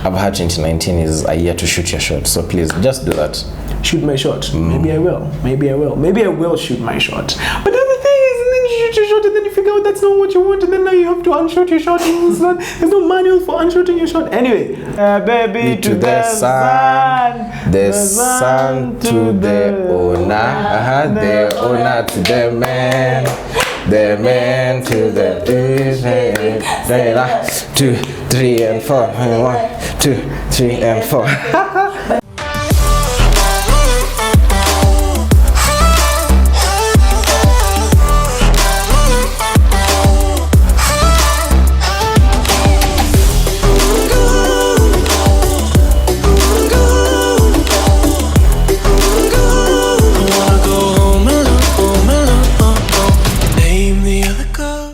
I've heard 2019 is a year to shoot your shot. So please, just do that. Shoot my shot. Maybe I will. Maybe I will. Maybe I will shoot my shot. But then the thing is, and then you shoot your shot, and then you figure out that's not what you want, and then now you have to unshoot your shot. And it's not, there's no manual for unshooting your shot. Anyway, baby to the sun, the sun to the owner, the owner to the man. The man to the 2, 3 and 4. 1, 2, 3 and 4.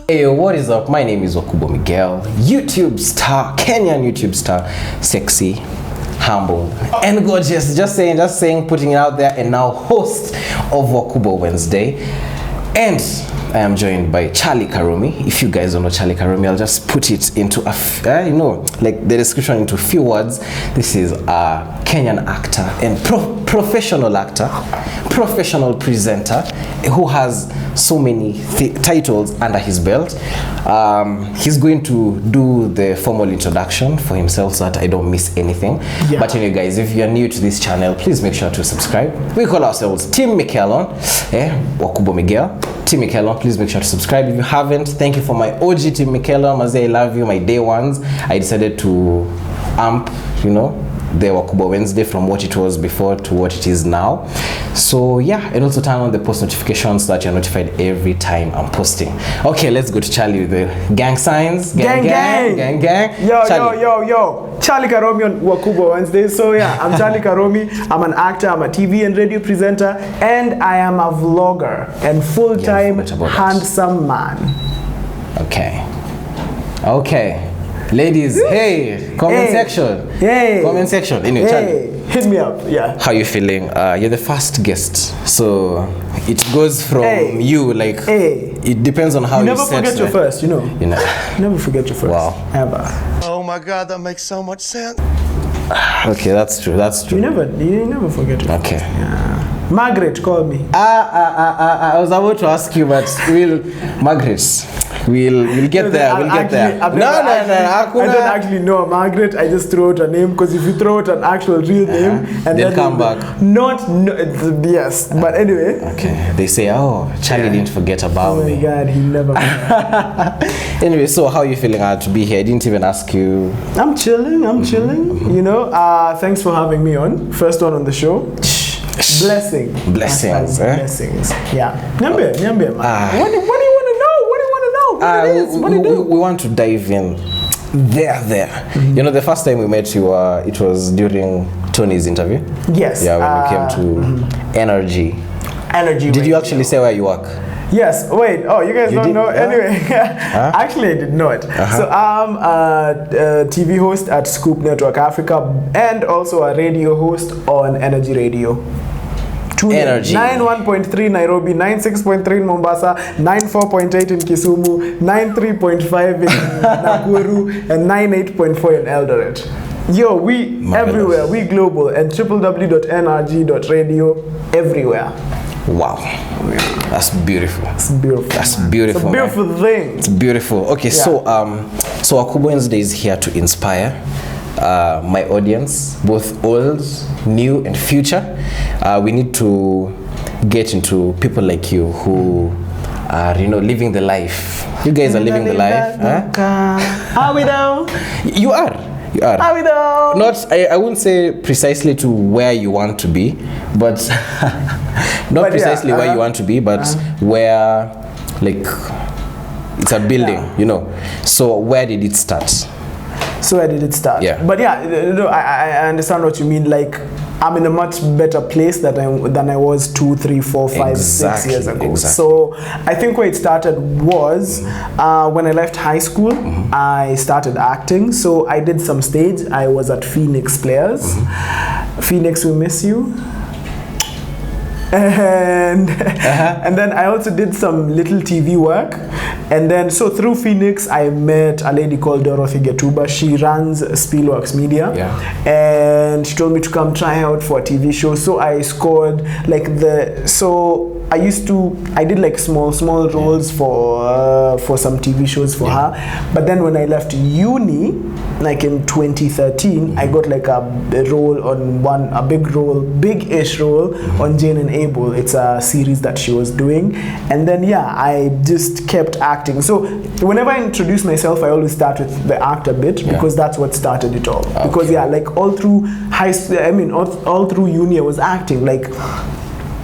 Hey, what is up? My name is Wakubwa Miguel, YouTube star, Kenyan YouTube star, sexy, humble, and gorgeous. Just saying, putting it out there, and now host of Wakubwa Wednesday. And I am joined by Charlie Karumi. If you guys don't know Charlie Karumi, I'll just put it into like the description into a few words. This is a Kenyan actor and professional actor, professional presenter who has so many titles under his belt. He's going to do the formal introduction for himself so that I don't miss anything. Yeah. But anyway, guys, if you're new to this channel, please make sure to subscribe. We call ourselves Team Miquelon, Wakubwa Miguel. Team Miquelon, please make sure to subscribe if you haven't. Thank you for my OG Team Miquelon. Mazay, I love you, my day ones. I decided to amp, the Wakubwa Wednesday from what it was before to what it is now. So yeah, and also turn on the post notifications so that you're notified every time I'm posting. Okay, let's go to Charlie with the gang signs. Gang. Yo. Charlie Karumi on Wakubwa Wednesday. So yeah, I'm Charlie Karumi. I'm an actor, I'm a TV and radio presenter, and I am a vlogger and full-time handsome man. Okay. Ladies, hey, comment section. Hey. Comment section. Anyway, Charlie, hit me up. Yeah. How you feeling? You're the first guest, so it goes from you. Like, it depends on how you never forget your first. Never forget your first. Wow. Ever. Oh my God, that makes so much sense. Okay, that's true. You never forget your first. Yeah. Margaret, call me. I was about to ask you, but Margaret. We'll get there. We'll get there. No. I don't actually know Margaret. I just throw out a name because if you throw out an actual real name and they'll come back. Yes. But anyway. Okay. They say, oh, Charlie didn't forget about me. Oh my God, he never forgot. Anyway, so how are you feeling to be here? I didn't even ask you. I'm chilling. Thanks for having me on. First one on the show. Blessings. Blessings. Yeah. Nyambie, man. What do you want to know? We want to dive in there. The first time we met you, it was during Tony's interview. Yes. Yeah, when we came to NRG. Did you actually say where you work? Yes. Wait. Oh, you guys don't know? Anyway, actually I did not. So I'm a TV host at Scoop Network Africa and also a radio host on NRG Radio. Energy. 91.3 Nairobi, 96.3 in Mombasa, 94.8 in Kisumu, 93.5 in Nakuru, and 98.4 in Eldoret. Yo, we everywhere, we global, and www.nrg.radio everywhere. Wow. That's beautiful. It's beautiful. That's beautiful. It's a beautiful thing. It's beautiful. Okay, so Wakubwa Wednesday is here to inspire my audience, both old, new, and future. We need to get into people like you who are, living the life. You guys are living the life. Are we though? You are. Are we though? I wouldn't say precisely to where you want to be, but not precisely where you want to be, but where, like, it's a building, So where did it start? Yeah. But I understand what you mean. Like, I'm in a much better place than I was 2, 3, 4, 5, 6 years ago. Exactly. So I think where it started was when I left high school, I started acting. So I did some stage. I was at Phoenix Players. Phoenix, we miss you. And then I also did some little TV work. And then, so through Phoenix, I met a lady called Dorothy Getuba. She runs Spielworks Media. And she told me to come try out for a TV show. So I scored like I did like small roles for some TV shows for her. But then when I left uni, like in 2013, I got like a role on a big-ish role on Jane and Abel. It's a series that she was doing. And then I just kept acting. So whenever I introduce myself, I always start with the actor bit because that's what started it all. Okay. Because like all through high school, all through uni, I was acting. Like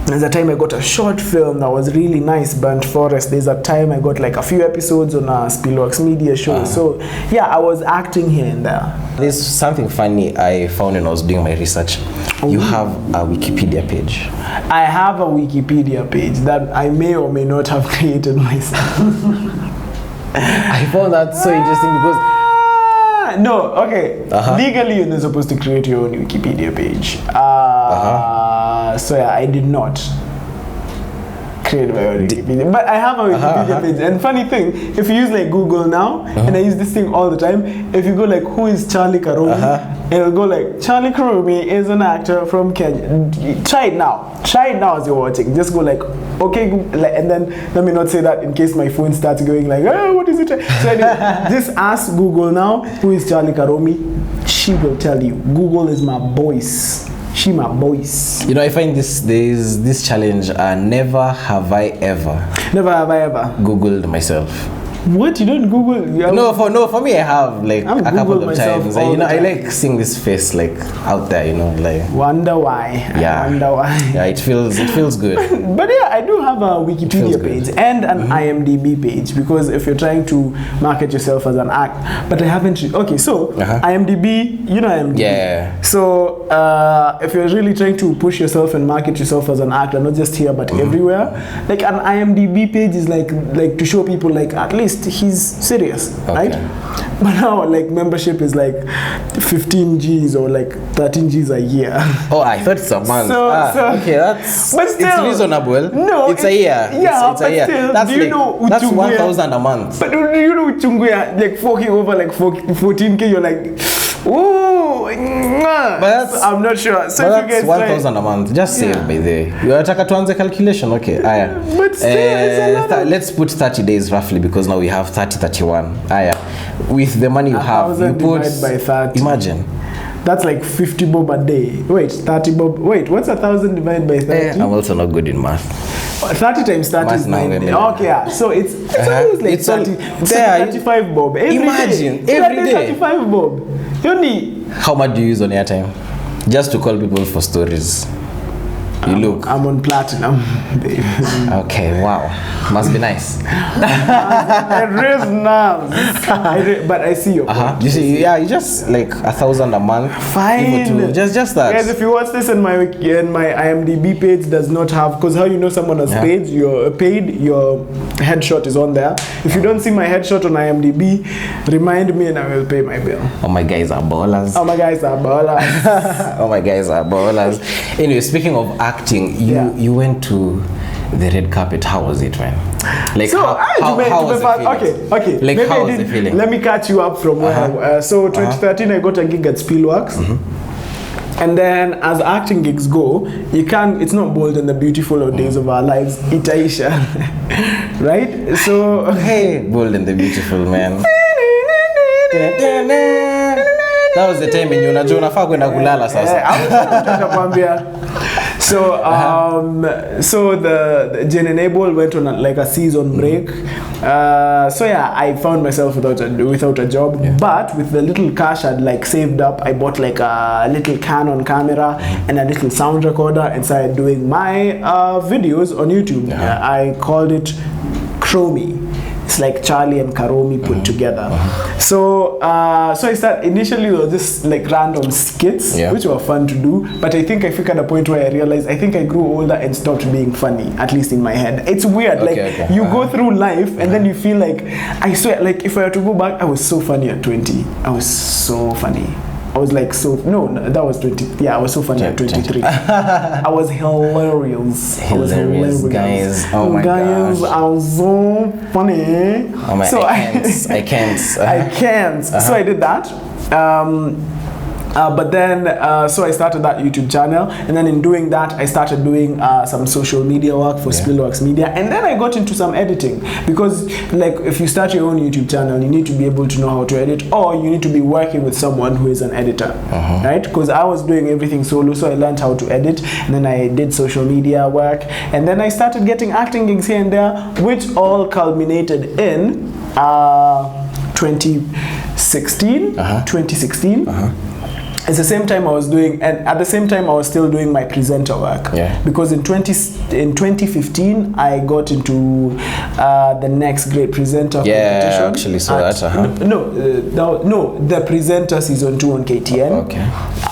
there's a time I got a short film that was really nice, Burnt Forest. There's a time I got like a few episodes on a Spielworks Media show. So I was acting here and there. There's something funny I found when I was doing my research. You have a Wikipedia page. I have a Wikipedia page that I may or may not have created myself. I found that so interesting because legally you're not supposed to create your own Wikipedia page. So I did not create my own Wikipedia, but I have a Wikipedia page. And funny thing, if you use like Google now, and I use this thing all the time, if you go like, who is Charlie Karumi, it'll go like, Charlie Karumi is an actor from Kenya. Try it now as you're watching. Just go like, okay, and then let me not say that in case my phone starts going like, what is it? So anyway, just ask Google now, who is Charlie Karumi? She will tell you. Google is my voice. She my voice. I find there's this challenge. Never have I ever Googled myself. What, you don't Google? No, for me I have like a couple of times. I like seeing this face like out there. Like wonder why. Yeah. I wonder why. Yeah, it feels good. But I do have a Wikipedia page and an IMDb page because if you're trying to market yourself as an act, but I haven't. Okay, so IMDb, IMDb. Yeah. So if you're really trying to push yourself and market yourself as an actor, not just here but everywhere, like an IMDb page is like to show people like at least he's serious, right? But now like membership is like 15 G's or like 13 G's a year. Oh, I thought it's a month. Okay, it's reasonable. No, it's a year. Yeah, it's a year. Still, that's that's 1,000 a month. But do you know Uchunguya like 4K over like 14K? You're like, ooh, but I'm not sure. So but that's 1,000 a month. Just say it by the. You are taka tuanze calculation, okay? But still, let's put 30 days roughly because now we have 31. With the money you have, you put by 30. Imagine. That's like 50 bob a day. Wait, 30 bob. Wait, what's 1,000 divided by 30? I'm also not good in math. 30 times 30 is 90. Okay, so it's always like 30. It's 35 bob. Imagine every day. 35 bob. How much do you use on airtime? Just to call people for stories. I'm on platinum, babe. Okay, wow. Must be nice. It is nice. But I see your point. You see, you just like 1,000 a month. Fine. Just that. Guys, if you watch this and my IMDb page does not have, because how you know someone has paid, your headshot is on there. If you don't see my headshot on IMDb, remind me and I will pay my bill. Oh, my guys are ballers. Oh, my guys are ballers. Anyway, speaking of acting, you went to the red carpet. How was it, man? Like, so how was the feeling? Okay. Like, how was the feeling? Let me catch you up from where. So 2013, I got a gig at Spielworks. And then as acting gigs go, it's not Bold and the Beautiful or Days of Our Lives, Itaisha. Right? So hey, Bold and the Beautiful, man. That was the time when unajua unafaa kwenda kulala sasa. So the Jane and Abel went on like a season break. So I found myself without a job. But with the little cash I'd like saved up, I bought like a little Canon camera and a little sound recorder and started doing my videos on YouTube. I called it Karumi. It's like Charlie and Karumi put together. So I started initially with just like random skits, which were fun to do. But I think I figured at a point where I realized I think I grew older and stopped being funny, at least in my head. It's weird. You go through life and then you feel like, I swear, like if I were to go back, I was so funny at 20. I was so funny. I was like that was 20. Yeah, I was so funny at 23. I was hilarious. Hilarious, guys. Oh my guys, gosh. I was so funny. Oh my, so I can't. I can't. So I did that. But then, so I started that YouTube channel, and then in doing that, I started doing some social media work for Spillworks Media, and then I got into some editing, because like if you start your own YouTube channel, you need to be able to know how to edit, or you need to be working with someone who is an editor, right? Because I was doing everything solo, so I learned how to edit, and then I did social media work, and then I started getting acting gigs here and there, which all culminated in 2016. It's the same time I was doing, and at the same time I was still doing my presenter work. Because in 2015 I got into the Next Great Presenter competition. I actually saw that. No, the Presenter season 2 on KTN.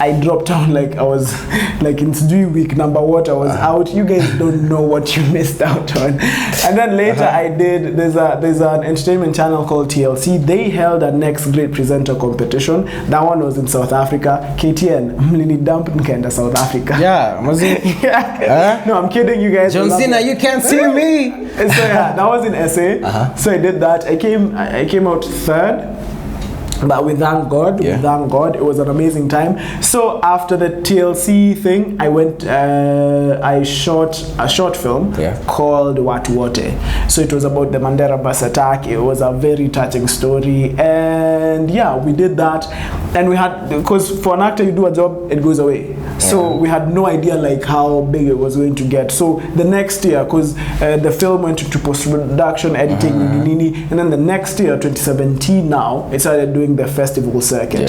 I dropped out, like I was like in 3 week number what I was out. You guys don't know what you missed out on. And then later I did. There's an entertainment channel called TLC. They held a Next Great Presenter competition. That one was in South Africa. KTN, mlini dump nkaenda South Africa. Yeah, was it? No, I'm kidding, you guys. John Cena, you can't see me. So yeah, that was in SA. So I did that. I came out third. But we thank God, it was an amazing time. So after the TLC thing, I went, I shot a short film called Watu Wote. So it was about the Mandela bus attack. It was a very touching story, and yeah, we did that. And we had, because for an actor, you do a job, it goes away. So we had no idea like how big it was going to get. So the next year, because the film went into post-production, editing, and then the next year, 2017 now, it started doing the festival circuit.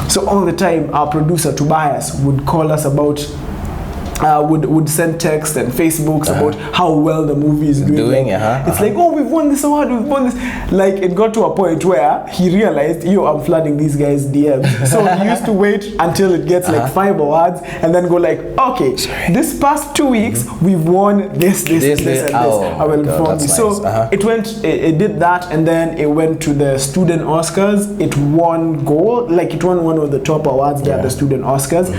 So all the time our producer Tobias would call us about would send text and Facebooks about how well the movie is doing. It's like, oh, we've won this award, we've won this. Like, it got to a point where he realized, I'm flooding these guys' DMs. So he used to wait until it gets like 5 awards, and then go like, okay, this past 2 weeks we've won this and this. I will inform you. So it did that, and then it went to the student Oscars. It won gold, like it won one of the top awards there at the student Oscars.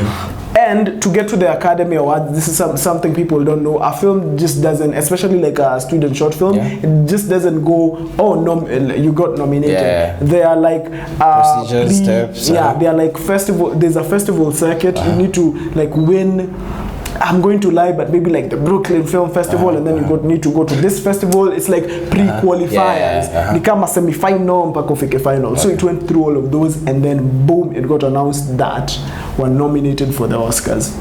And to get to the Academy Awards, this is something people don't know. A film just doesn't, especially like a student short film, it just doesn't go, you got nominated. They are like procedure steps. They are like festival. There's a festival circuit. You need to like win. I'm going to lie, but maybe like the Brooklyn Film Festival, and then you need to go to this festival. It's like pre-qualifiers. Become a semi-final, mpaka ufike final. So it went through all of those, and then boom, it got announced that we're nominated for the Oscars.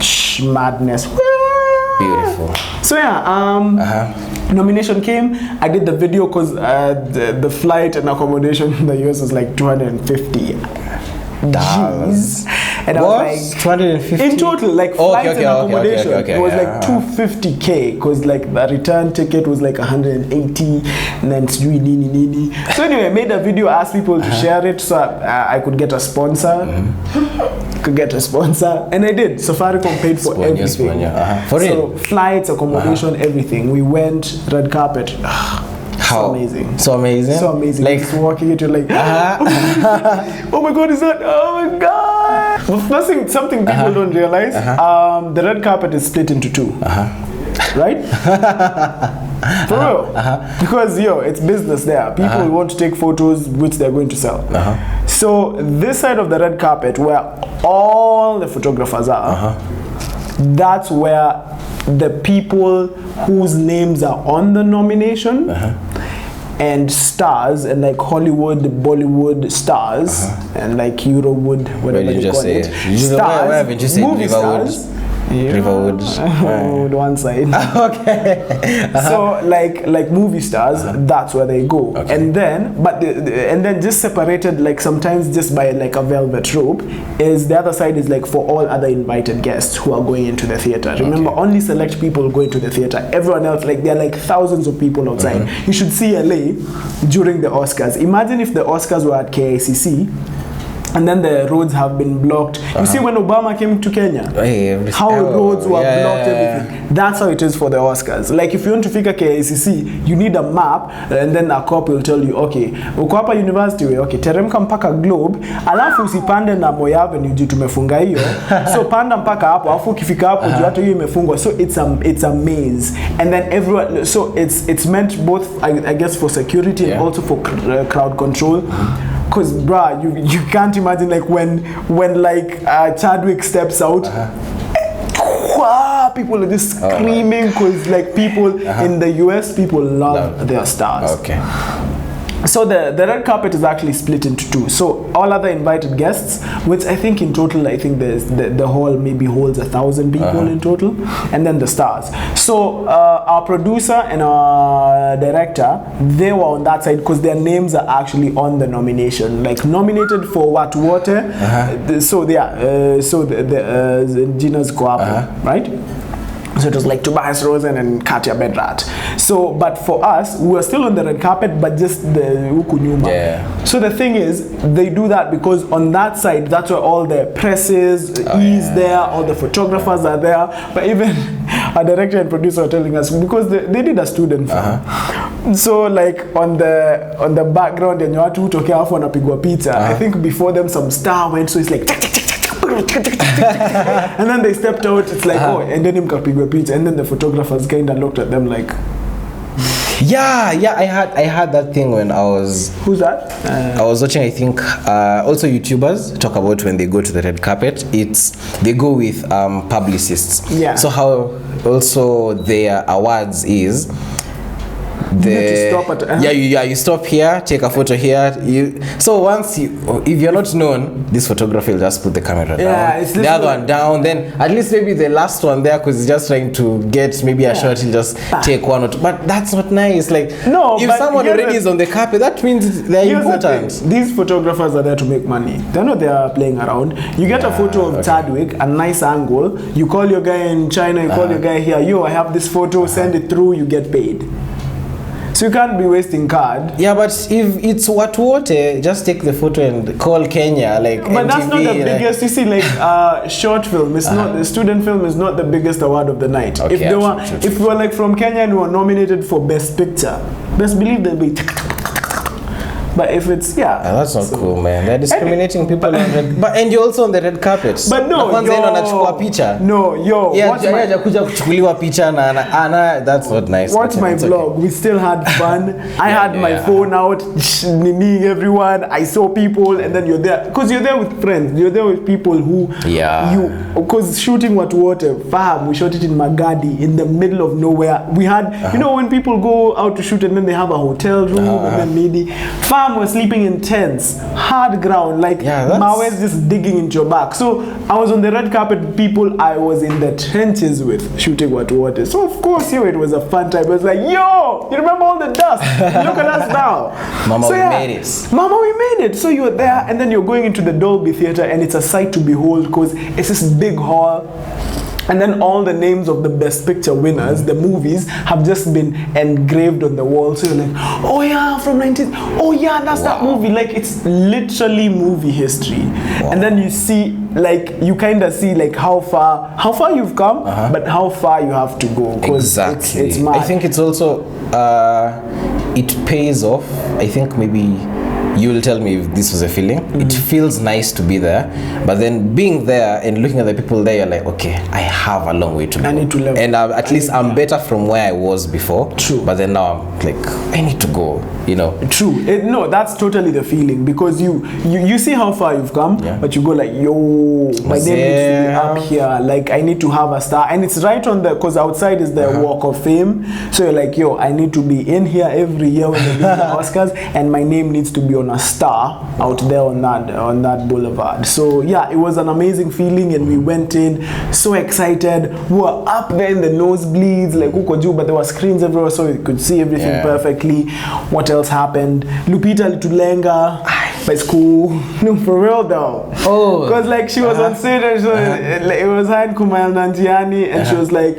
Madness. Beautiful. So yeah, nomination came. I did the video because the flight and accommodation in the US was like $250. And I was like 250 in total, like flights and accommodation. It was like $250K, because like the return ticket was like $180, and then it's nini. So anyway, I made a video, asked people to share it so I could get a sponsor. And I did. Safaricom paid for everything. So flights, accommodation, everything. We went red carpet. So amazing. Like just walking into like, oh my God, is that? Oh my God. Well, something people don't realize. The red carpet is split into two. Right? For real. Because it's business there. People want to take photos which they're going to sell. So this side of the red carpet, where all the photographers are, that's where the people whose names are on the nomination and stars, and like Hollywood, Bollywood stars, and like Eurowood, whatever you call it. Stars, movie stars. Riverwood. One side. So like movie stars, that's where they go. And then and then just separated, like sometimes just by like a velvet rope, is the other side is like for all other invited guests who are going into the theater. Remember, only select people go into the theater. Everyone else, like there are like thousands of people outside. You should see LA during the Oscars. Imagine if the Oscars were at KICC and then the roads have been blocked. You see, when Obama came to Kenya, how roads were blocked, everything. That's how it is for the Oscars. Like, if you want to figure KICC, you need a map, and then a cop will tell you, okay, uko hapa university way, okay, teremka mpaka Globe, alafu usipande na Moi Avenue juu tumefunga hiyo. So panda mpaka hapo, alafu ukifika hapo juu hata hiyo imefungwa. So it's a maze, and then everyone. So it's meant both, I guess, for security and also for crowd control. Cause bruh, you can't imagine like when like Chadwick steps out, people are just screaming because like people in the US, people love their stars. Okay. So the red carpet is actually split into two. So all other invited guests, which I think in total, I think the hall maybe holds 1,000 people in total, and then the stars. So our producer and our director, they were on that side because their names are actually on the nomination, like nominated for what water. So the Gina's co-op, right? So it was like Tobias Rosen and Katya Bedrat. So, but for us, we were still on the red carpet, but just the Ukunyuma. Yeah. So the thing is, they do that because on that side, that's where all the presses is there, all the photographers are there. But even our director and producer are telling us, because they did a student film. So like on the background, and you have to talk off on a pigwa pizza. I think before them some star went, so it's like and then they stepped out. It's like and then him kapigwa pizza, and then the photographers kind of looked at them like, yeah, I had that thing when I was. Who's that? I was watching. I think also YouTubers talk about when they go to the red carpet. They go with publicists. Yeah. So how also their awards is. You stop here, take a photo here. So once if you're not known, this photographer will just put the camera down. The other one down, then at least maybe the last one there, because he's just trying to get maybe a shot, he'll just take one or two. But that's not nice. Like, no, if someone already is on the carpet, that means they're important. These photographers are there to make money. They're not there playing around. You get a photo of Chadwick, a nice angle. You call your guy in China, you call your guy here. Yo, I have this photo. Send it through. You get paid. So you can't be wasting card. Yeah, but if it's what just take the photo and call Kenya, like. But MTV, that's not the biggest. You see, like short film is not the student film is not the biggest award of the night. Okay, if we were like from Kenya and we were nominated for best picture, best believe they'll be. But if it's that's not cool, man. They're discriminating people on red. But and you're also on the red carpet. But no, that's not nice. Watch my vlog. Okay. We still had fun. I had my phone out, nini everyone. I saw people, and then you're there because you're there with friends. You're there with people who because shooting water. Fam, we shot it in Magadi in the middle of nowhere. We had you know when people go out to shoot and then they have a hotel room and then maybe. We're sleeping in tents, hard ground, like Mawes just digging into your back. So I was on the red carpet, people I was in the trenches with shooting water. So of course, it was a fun time. It was like, yo, you remember all the dust? Look at us now. Mama, we made it. Mama, we made it. So you're there, and then you're going into the Dolby Theatre, and it's a sight to behold because it's this big hall. And then all the names of the best picture winners, the movies, have just been engraved on the wall. So you're like, oh yeah, from 19, oh yeah, that's that movie. Like it's literally movie history. And then you see, like, you kind of see like how far you've come, but how far you have to go. Exactly. It's mad. I think it's also, it pays off. I think maybe you will tell me if this was a feeling. It feels nice to be there, but then being there and looking at the people there, you're like, okay, I have a long way to go. I need to level. And at least I'm better from where I was before. True. But then now I'm like, I need to go, True. No, that's totally the feeling because you see how far you've come, but you go like, yo, my name needs to be up here. Like I need to have a star, and it's right on the because outside is the Walk of Fame. So you're like, yo, I need to be in here every year when they do the Oscars, and my name needs to be on a star out there on that boulevard. So yeah, it was an amazing feeling, and we went in so excited. We were up there in the nosebleeds, like ukoju, but there were screens everywhere, so we could see everything perfectly. What else happened? Lupita Litulenga. but it's cool. No, for real though. Oh. Because like she was on stage and it was her and Kumail Nanjiani, and she was like,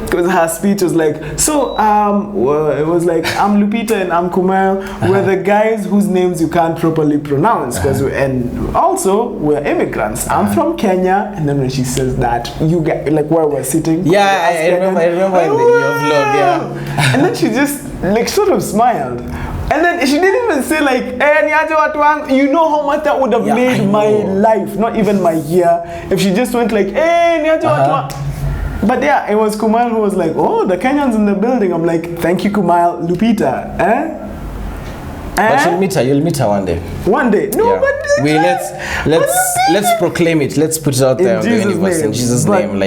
because her speech was like, so it was like, I'm Lupita and I'm Kumail. We're the guys whose names you can't properly pronounce, and also we're immigrants. I'm from Kenya, and then when she says that, you get like where we're sitting. Yeah, I remember in your vlog. Yeah, and then she just like sort of smiled. And then she didn't even say like, niaje watu wangu. You know how much that would have made my life, not even my year, if she just went like, niaje watu wangu. But yeah, it was Kumail who was like, oh, the Kenyans in the building. I'm like, thank you, Kumail. Lupita, But you'll meet her one day. One day? No, Yeah. but let's proclaim it. Let's put it out there in the universe in Jesus' name.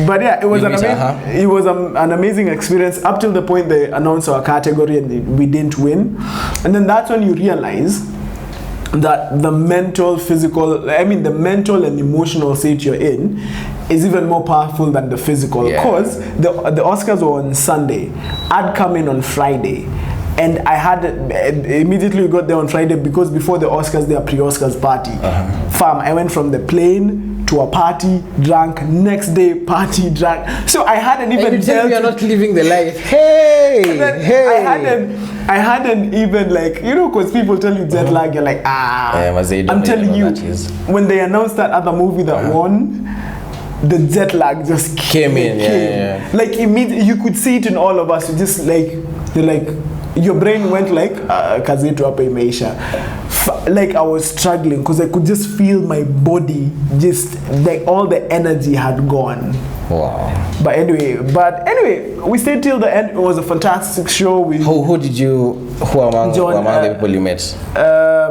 But yeah, it was it was an amazing experience up till the point they announced our category and we didn't win. And then that's when you realize that the mental and emotional state you're in is even more powerful than the physical. Because the Oscars were on Sunday. I'd come in on Friday. And I had immediately got there on Friday because before the Oscars, their pre-Oscars party. Fam, I went from the plane to a party, drunk. Next day, party, drunk. So I hadn't even. And you tell me you're not living the life. I hadn't even like, you know, because people tell you jet lag, you're like, I'm telling you, when they announced that other movie that won, the jet lag just came in. Like immediately, you could see it in all of us. You just like, you're like, your brain went like, kazi yetu hapa imeisha. Like I was struggling because I could just feel my body, just like all the energy had gone. Wow. But anyway, we stayed till the end. It was a fantastic show. Who among the people you met?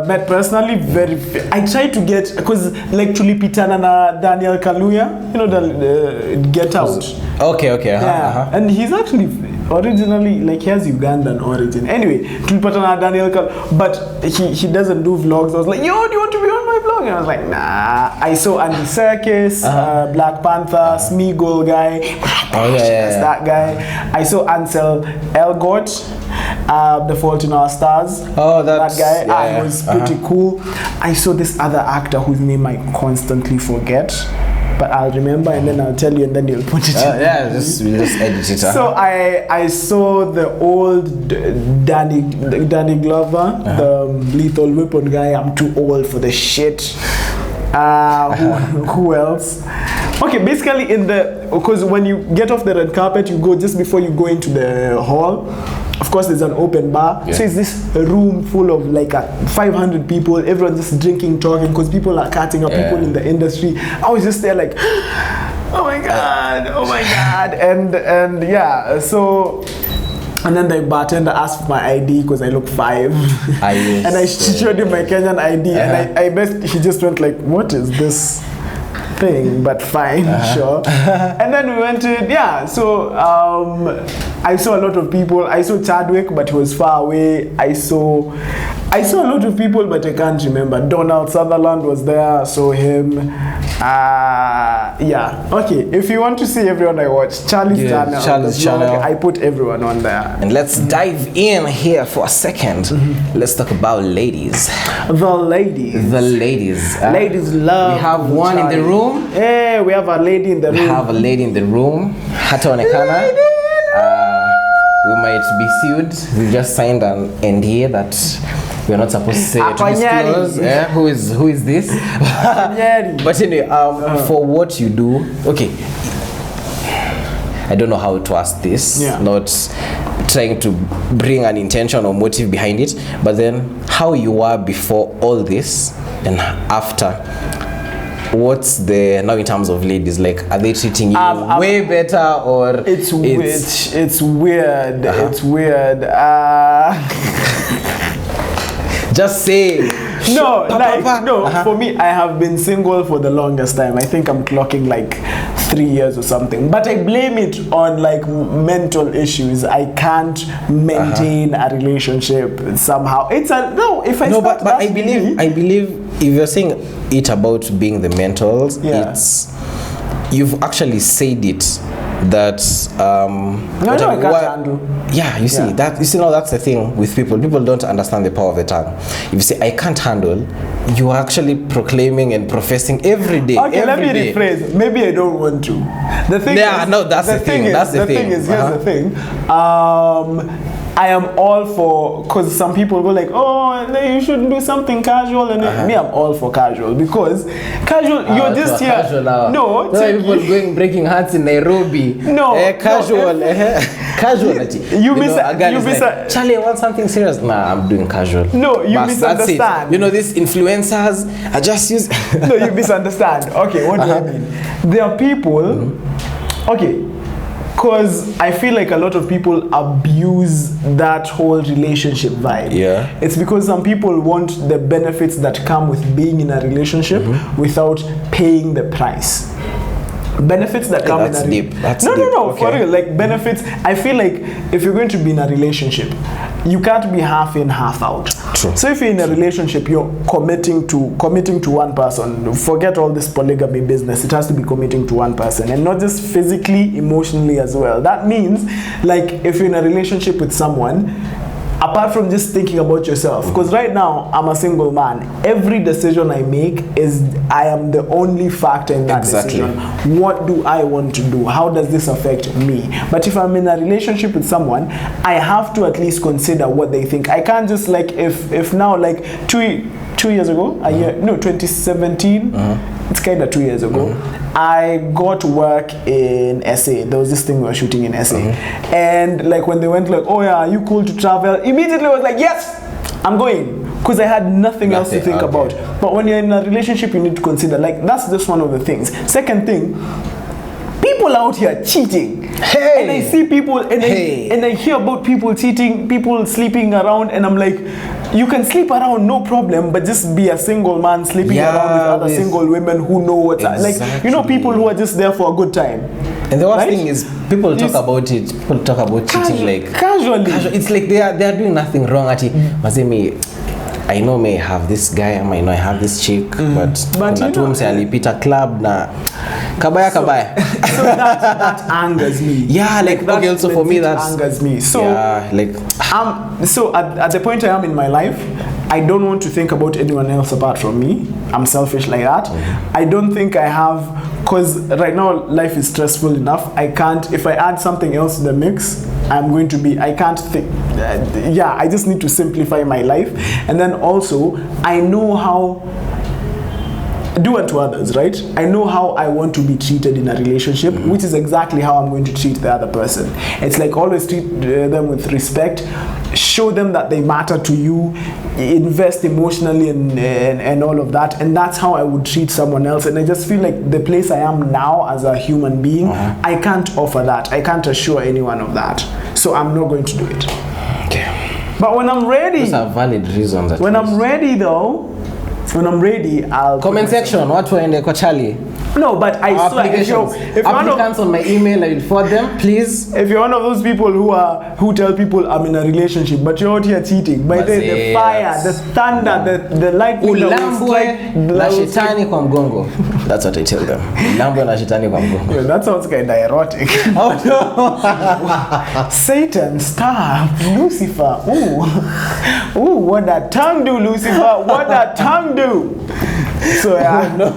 Met personally, I tried to get, because like Lupita na Daniel Kaluuya, you know, the Get Out. Okay. And he's actually originally, like, he has Ugandan origin. Anyway, Lupita na Daniel Kaluuya, but he doesn't do vlogs. I was like, yo, do you want to be on my vlog? And I was like, nah. I saw Andy Serkis, Black Panther, Smeagol guy. That's that guy. I saw Ansel Elgort, The Fault in Our Stars. That guy. It was pretty cool. I saw this other actor whose name I constantly forget, but I'll remember and then I'll tell you and then you'll put it in. Just edit it. So I saw the old Danny Glover, the Lethal Weapon guy. I'm too old for the shit. Who else? Okay, basically because when you get off the red carpet, you go just before you go into the hall. Of course, there's an open bar. So it's this room full of like 500 people. Everyone just drinking, talking, because people are cutting up, people in the industry. I was just there like, oh my god. And yeah, so. And then the bartender asked for my ID because I look 5. And I showed him my Kenyan ID. And I bet he just went like, what is this thing? But fine, sure. And then we went to, so I saw a lot of people. I saw Chadwick, but he was far away. I saw a lot of people, but I can't remember. Donald Sutherland was there. I saw him. Okay, if you want to see everyone I watched, Charlie's channel. I put everyone on there. And let's dive in here for a second. Let's talk about ladies. The ladies. Ladies love. We have one in the room. Yeah, we have a lady in the room. Hata onekana. We might be sued. We just signed an NDA that we're not supposed to say to disclose. Who is this? But anyway, for what you do, okay. I don't know how to ask this. Not trying to bring an intention or motive behind it, but then how you were before all this and after. What's the now in terms of ladies, like, are they treating you way better or it's weird. It's weird. Just say for me, I have been single for the longest time. I think I'm clocking like 3 years or something, but I blame it on like mental issues. I can't maintain a relationship somehow. But I believe if you're saying it about being the mentals, you've actually said it that No, I can't handle. Yeah, you see that. You see, now that's the thing with people. People don't understand the power of the tongue. If you say I can't handle, you are actually proclaiming and professing every day. Okay, let me day. rephrase. Maybe I don't want to. The thing Yeah, is, no, that's the thing. That's the thing. Here's the thing. I am all for, because some people go like, oh, you shouldn't do something casual, and me, I'm all for casual, because casual, you're just here. Casual now. No, people going breaking hearts in Nairobi. No, casual. Casual. Charlie, I want something serious. Nah, I'm doing casual. No, you But misunderstand. That's it. You know, these influencers are just use. No, you misunderstand. Okay, what do I mean? There are people. Okay. Because I feel like a lot of people abuse that whole relationship vibe. Yeah. It's because some people want the benefits that come with being in a relationship without paying the price. Benefits that come that's in a deep. That's no, deep. okay. For real. Like benefits. I feel like if you're going to be in a relationship, you can't be half in, half out. True. So if you're in a relationship, you're committing to one person. Forget all this polygamy business. It has to be committing to one person, and not just physically, emotionally as well. That means, like, if you're in a relationship with someone, apart from just thinking about yourself, because right now I'm a single man, every decision I make is I am the only factor in that decision. What do I want to do? How does this affect me? But if I'm in a relationship with someone, I have to at least consider what they think. I can't just, like, if now, like 2 years ago, 2017, it's kind of 2 years ago, I got work in SA. There was this thing we were shooting in SA. And like when they went like, oh yeah, are you cool to travel? Immediately I was like, yes, I'm going. Because I had nothing else to think about. But when you're in a relationship, you need to consider, like, that's just one of the things. Second thing, people out here cheating. Hey. And I see people, and I hear about people cheating, people sleeping around, and I'm like, you can sleep around, no problem, but just be a single man sleeping around with other single women who know what's like, you know, people who are just there for a good time. And the worst thing is, people talk about it. People talk about cheating like casually. It's like they are doing nothing wrong. Mazemi, I know may have this guy, I know I have this chick, but kuna tu mse alipita club na kabaya. So that angers me. Yeah, like okay, also for me that angers me. So yeah, like so at the point I am in my life, I don't want to think about anyone else apart from me. I'm selfish like that. I don't think I have, because right now life is stressful enough. I can't, if I add something else to the mix, I'm going to be, I can't think, I just need to simplify my life. And then also, I know how, do unto others, right? I know how I want to be treated in a relationship, which is exactly how I'm going to treat the other person. It's like always treat them with respect, show them that they matter to you, invest emotionally and all of that, and that's how I would treat someone else. And I just feel like the place I am now as a human being, I can't offer that. I can't assure anyone of that. So I'm not going to do it. Okay. But when I'm ready, those are valid reasons. When I'm ready though, when I'm ready, I'll comment section. What waende kwa Charlie? No, but I swear, if applicants on my email, I will forward them, please. If you're one of those people who tell people I'm in a relationship, but you're out here cheating, by the fire, the thunder, the lightning, ulambwe na shetani kwa mgongo. That's what I tell them. Ulambwe na shetani kwa mgongo. Yeah, that sounds kind of erotic. Oh no! Satan, stop, Lucifer. Ooh, what that tongue do, Lucifer? What that tongue do? So yeah, no.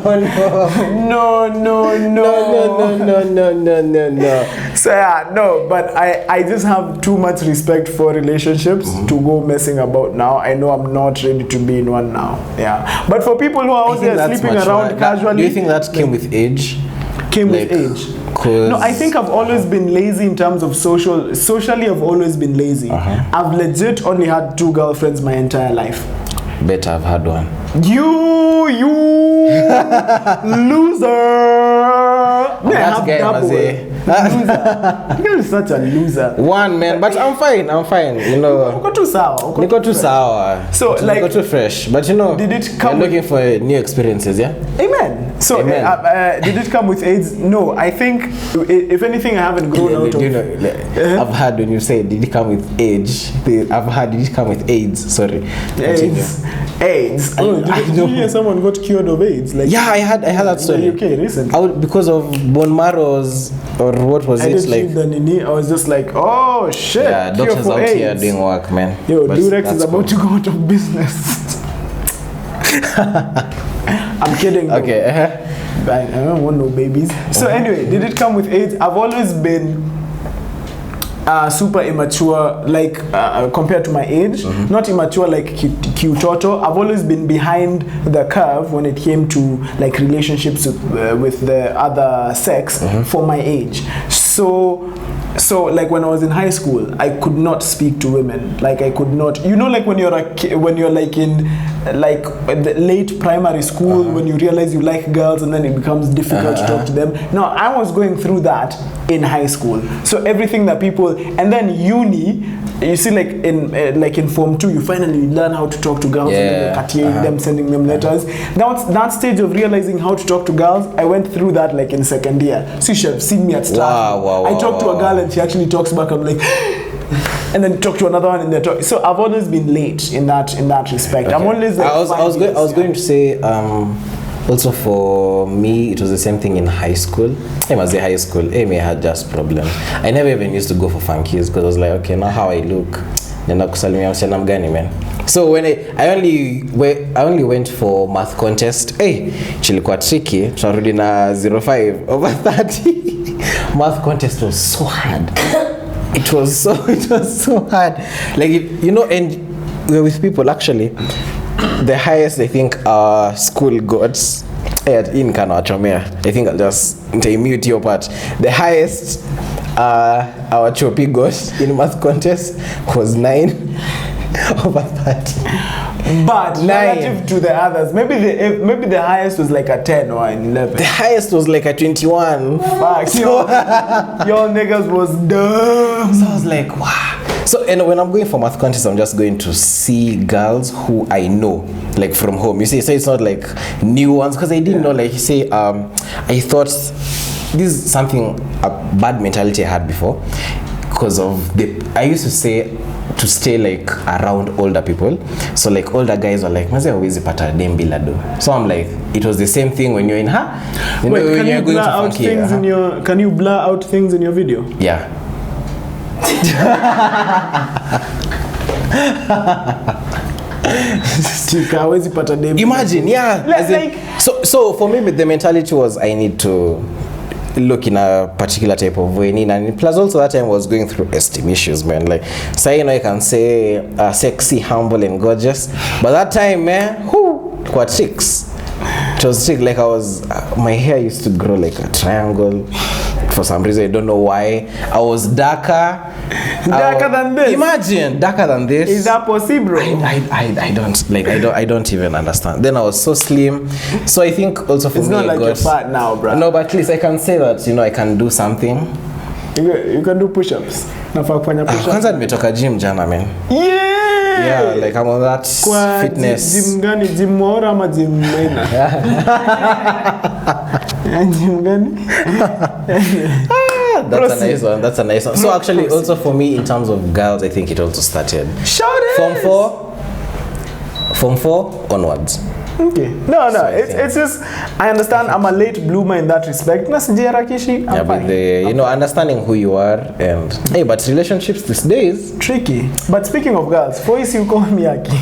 So yeah, no, but I just have too much respect for relationships to go messing about now. I know I'm not ready to be in one now. Yeah, but for people who are out there sleeping around casually, do you think that came with age? Came with age. No, I think I've always been lazy in terms of socially. I've always been lazy. I've legit only had 2 girlfriends my entire life. Better I've had one. You loser. That guy was You're such a loser. One man, but I'm fine. You know. Niko tu sawa. So like, niko too fresh. But you know, did it come? We're looking for new experiences, yeah. Amen. So Amen. Did it come with AIDS? No, I think if anything, I haven't grown out of. You know, I've heard when you say did it come with age? I've heard did it come with AIDS? Sorry. AIDS. AIDS. I Did you hear someone got cured of AIDS? Like, yeah, I had that story. In the UK recently. Because of bone marrows, or what was I it didn't like? read the nini. I was just like, oh shit. Yeah, cure doctors for out AIDS. here doing work, man. Yo, But Durex that's is about to go out of business. I'm kidding. Though. Okay. I don't want no babies. So anyway, did it come with AIDS? I've always been super immature, like compared to my age. Not immature like Q-Toto. I've always been behind the curve when it came to like relationships with the other sex for my age. So like when I was in high school, I could not speak to women. Like I could not, like when you're like in like the late primary school, when you realize you like girls and then it becomes difficult to talk to them. No, I was going through that in high school. So everything that people, and then uni, you see like in Form 2, you finally learn how to talk to girls, and then you're cutting them, sending them letters. Now that stage of realizing how to talk to girls, I went through that like in second year. So you should have seen me at start. I talked to a girl and she actually talks back. I'm like, and then talk to another one in there. So I've always been late in that respect. Okay. I'm always like I was going to say also for me it was the same thing in high school. I must say high school. I had just problems. I never even used to go for funkies because I was like, okay, now how I look. Man. So when I only went for math contest. Chilikuwa tricky. Tunarudi na 05 over 30. Math contest was so hard. It was so hard. Like and we were with people actually. The highest I think school got in Kanawachomea. I think I'll just mute your part. The highest our chopi got in math contest was 9 over 30. But 9. Relative to the others, maybe the highest was like a 10 or an 11. The highest was like a 21. Fuck, your niggas was dumb. So I was like, wow. So and when I'm going for math contest, I'm just going to see girls who I know, like from home. You see, so it's not like new ones because I didn't know. Like you say, I thought this is something a bad mentality I had before because of I used to say to stay like around older people. So like older guys were like, "Maze always pata dem bila do." So I'm like, it was the same thing when you're in her. Wait, can you blur out things in your? Can you blur out things in your video? Yeah. Imagine, yeah. So for me, the mentality was I need to look in a particular type of way, and plus also that time I was going through esteem issues, man. Like, so I can say sexy, humble, and gorgeous, but that time, man, what chicks? It was trick. Like my hair used to grow like a triangle. For some reason, I don't know why. I was darker. Darker than this. Imagine darker than this. Is that possible? I don't even understand. Then I was so slim. So I think also for it's me, not like you're fat now, bro. No, but at least I can say that I can do something. You can do push-ups. Kwanza nimetoka gym jana, man. Yeah, like I'm on that fitness. Gym gani? Gym mora ama gym mena? Gym gani? That's a nice one. So actually also for me in terms of girls, I think it also started Form 4 onwards. Okay. No, it's just I understand I'm a late bloomer in that respect. Yeah, but understanding who you are and but relationships these days tricky. But speaking of girls, voice you call me Aki.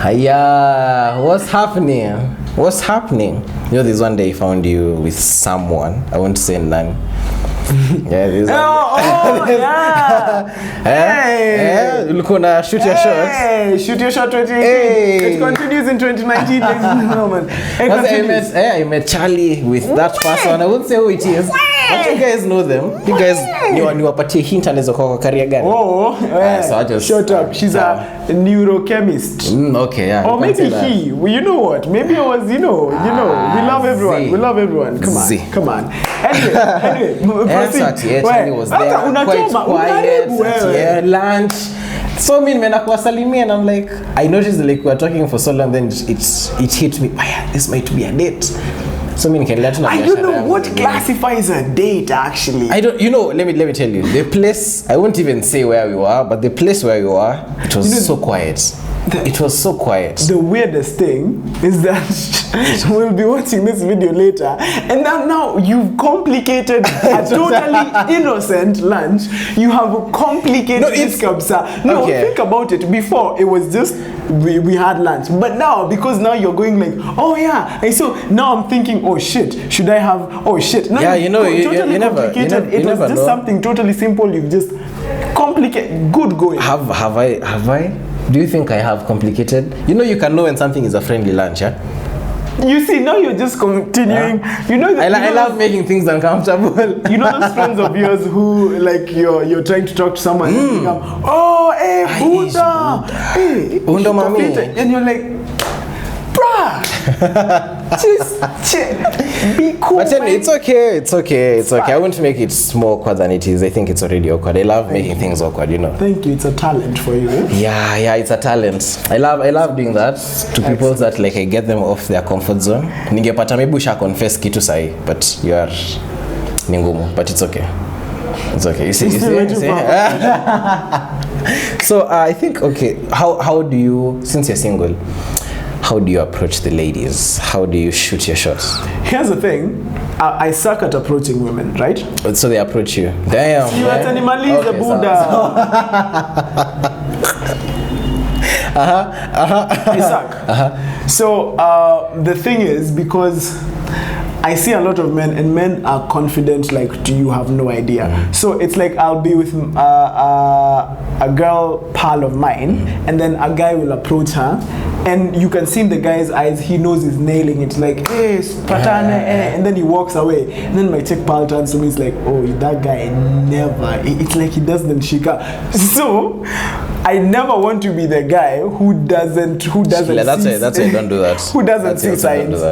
Hiya, what's happening? This one day I found you with someone. I won't say none. Yeah, this yeah. Hey, look on shoot your shots. Hey, shoot your shot 2018. Hey. It continues in 2019. I met Charlie with that person. I won't say who it is. But you guys know them. You guys niwapatie hint anaweza kwa career gani. So I just shut up. She's a neurochemist. Okay, yeah. Or maybe he. Well, you know what? Maybe it was, we love everyone. We love everyone. Come on. Anyway. Charlie was there, quite quiet, yeah, lunch. So nimeenda kuwasalimia and I'm like, I noticed like we were talking for so long, then it hit me, this might be a date. So I don't know what classifies a date actually. I don't, let me tell you, the place, I won't even say where we were, but the place where we were, it was so quiet. It was so quiet. The weirdest thing is that we'll be watching this video later, and now you've complicated a totally innocent lunch. You have complicated this kabsa. No, think about it. Before, it was just we had lunch, but now, because now you're going like, oh yeah, and so now I'm thinking, oh shit, should I have? Oh shit. Now you never just know. Something totally simple. You've just complicated. Good going. Have I? Do you think I have complicated? You can know when something is a friendly lunch, yeah? You see, now you're just continuing. I love making things uncomfortable. You know those friends of yours who, like, you're trying to talk to someone and they come, oh, hey, Buddha, hey, Undo mami. And you're like, bruh, just be cool. But it's okay. I won't make it more awkward than it is. I think it's already awkward. I love making things awkward, Thank you. It's a talent for you. Yeah, it's a talent. I love doing that to people that, like, I get them off their comfort zone. Ningepata maybe usha confess kitu sahi, but you are ningumu, but it's okay. It's okay. You see? So I think, how do you, since you're single, how do you approach the ladies? How do you shoot your shots? Here's the thing. I suck at approaching women, right? So they approach you. Damn. You are animalize Buddha. I suck. So the thing is, because I see a lot of men, and men are confident, like, do you have no idea? So it's like I'll be with a girl pal of mine, and then a guy will approach her, and you can see in the guy's eyes, he knows he's nailing it, like, hey, patana, and then he walks away. And then my chick pal turns to me, he's like, oh, that guy never, it's like he doesn't shika. So I never want to be the guy who doesn't that's why you don't do that. Who doesn't see signs.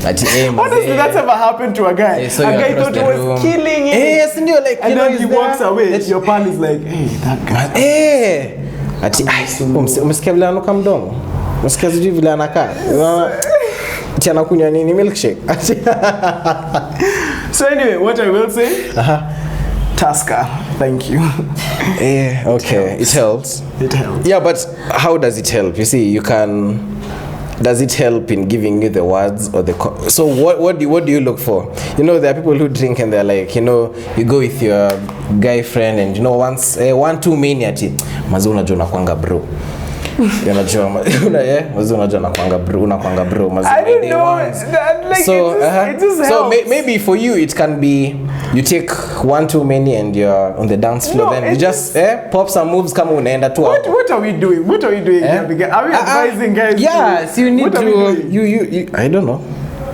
Honestly, that's ever happened to a guy. A guy thought he was killing it. Yes, and you're like, and then he walks away. Your pal is like, hey, that guy. Hey. Umesikia vile anuka mdomo? Umesikia sijui vile anakaa? Ati anakunywa nini, milkshake? So anyway, what I will say, Tusker, thank you. Okay, it helps. It helps. Yeah, but how does it help? You see, does it help in giving you the words or the so what do you look for? There are people who drink and they're like, you go with your guy friend and once one too many ati mazi unajua unakwanga bro. Unajua mazi unajua unakwanga bro mazi. I don't know. Like, so it just so maybe for you it can be you take one too many and you're on the dance floor, then you just pop some moves kama unaenda tu. What are we doing? Are we advising guys? Yeah, so you need to you I don't know.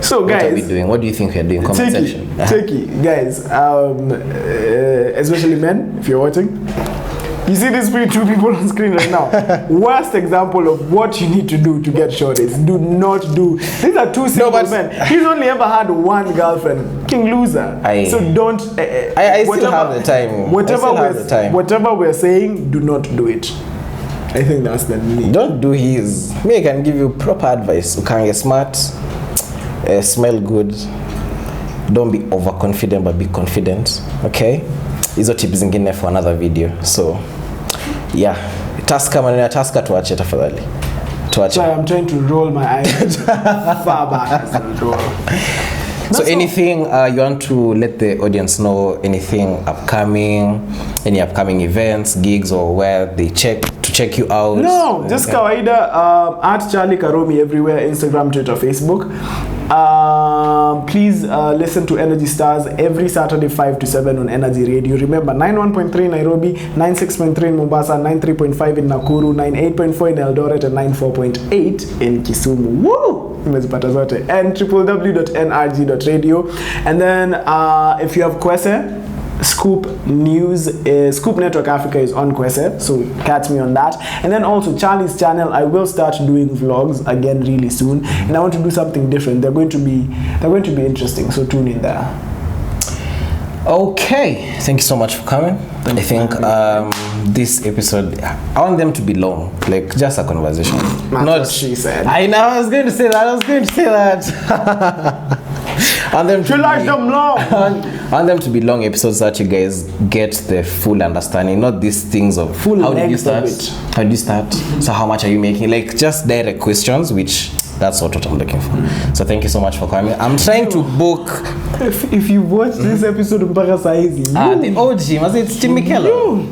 So guys, what are we doing? What do you think we are doing? Comment section. Tricky, guys. Especially men, if you're watching. You see these two people on screen right now. Worst example of what you need to do to get shorties. Do not do. These are two simple men. He's only ever had one girlfriend. King loser. So don't. I still have the time. Whatever we're saying, do not do it. I think that's the need. Don't do his. Me, I can give you proper advice. You can get smart, smell good. Don't be overconfident, but be confident. Okay? Hizo tips zingine for another video. So yeah, maneno ya Tusker tuache tafadhali. So I'm trying to roll my eyes far back as usual. So anything you want to let the audience know, anything upcoming, any upcoming events, gigs, or where they check you out? No, just kawaida, at Charlie Karumi everywhere, Instagram, Twitter, Facebook. Please listen to Energy Stars every Saturday 5 to 7 on NRG Radio. Remember, 91.3 Nairobi, 96.3 in Mombasa, 93.5 in Nakuru, 98.4 in Eldoret, and 94.8 in Kisumu. Woo! And www.nrg.radio. And then if you have Kwese, Scoop News, Scoop Network Africa is on Kwese, so catch me on that. And then also Charlie's channel, I will start doing vlogs again really soon, and I want to do something different. They're going to be interesting, so tune in there. Okay, thank you so much for coming. I think this episode, I want them to be long, like just a conversation. Not what she said. I know, I was going to say that. And them to like them long. I want them to be long episodes so that you guys get the full understanding, not these things of Full how did you length of start? it. How did you start? So how much are you making? Like just direct questions, which that's what I'm looking for. So thank you so much for coming. I'm trying to book. If you watch this episode mpaka saizi, The OG, was it Miquelon?